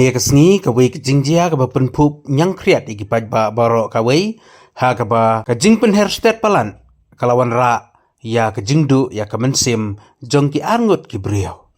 Kini kesni kawai kejingjia ka penpup nyang kriat iki pajba barok kawai ha ka ba kejing pen herstet palan kalawan ra ya kejingdu ya kemensim jong ki arngut ki brio.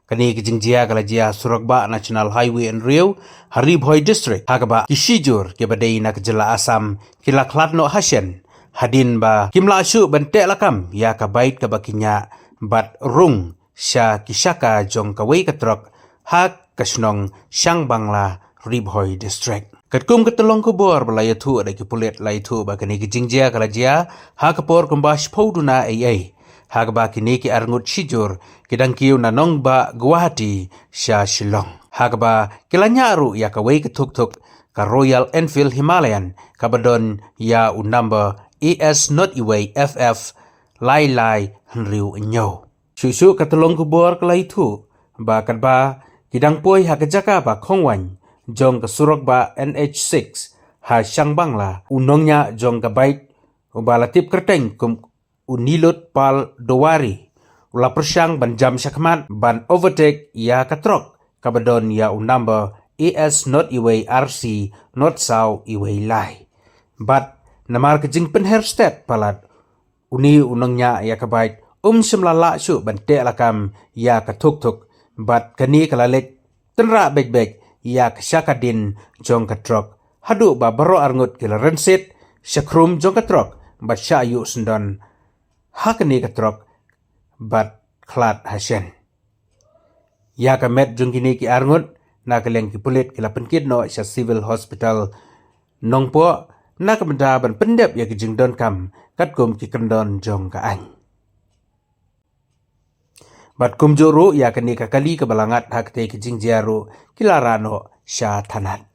Kini kejingjia kala jia Suragba National Highway and Rio Haribhoi District ha ka ba kisijur ke badai na kejela asam kila kladno hasyen hadin ba kimla asyu bentek lakam ya ka bait ka bakinya bat rung sya kisaka jong kawai katrok ha kasnong Siang Bangla Ribhoi District. Katkum ketelong kubor belaya tu ada kipulit lay tu ba kini kijingjia kalajia ha kapor kumbash poduna ai ha ba kini ki arngut sijur kidang kiu nanong ba Guwahati sya Shillong ha ba kilanya aru ya kawai ketuk-tuk ka Royal Enfield Himalayan kabadon ya unamba AS Not Iway FF lai henriu nyo susu ketelong kubor kalay tu ba kadba kidang poi ha kejaka ba khongwan jong ka Suragba NH6 ha Siang Bangla unongnya jong ka bait ubalatip kerteng kum unilut pal dowari ula persyang ban jam syakmat ban overtake ya katrok kabadon ya unamba AS Not Iway RC Not Sau Iway Lai bat namar kejing penherstet palat uni unongnya ya ka bait semlala su ban te lakam ya katuk-tuk bat kani kalalek tenra bek-bek ya syakadin jong katrok hadu ba baro arngut kila rensit syakrum jong katrok bat syayu sendon hakani katrok bat klat hasyen ya kamet jong kini ki arngut na kaleng ki pulit kila penkit no sya civil hospital nongpo na kamenda ban pendep ya ki jingdon kam katkum ki kendon jong ka an bat kumjuru ya kani kakali kebalangat hak te kijing jaru kilarano sya tanat.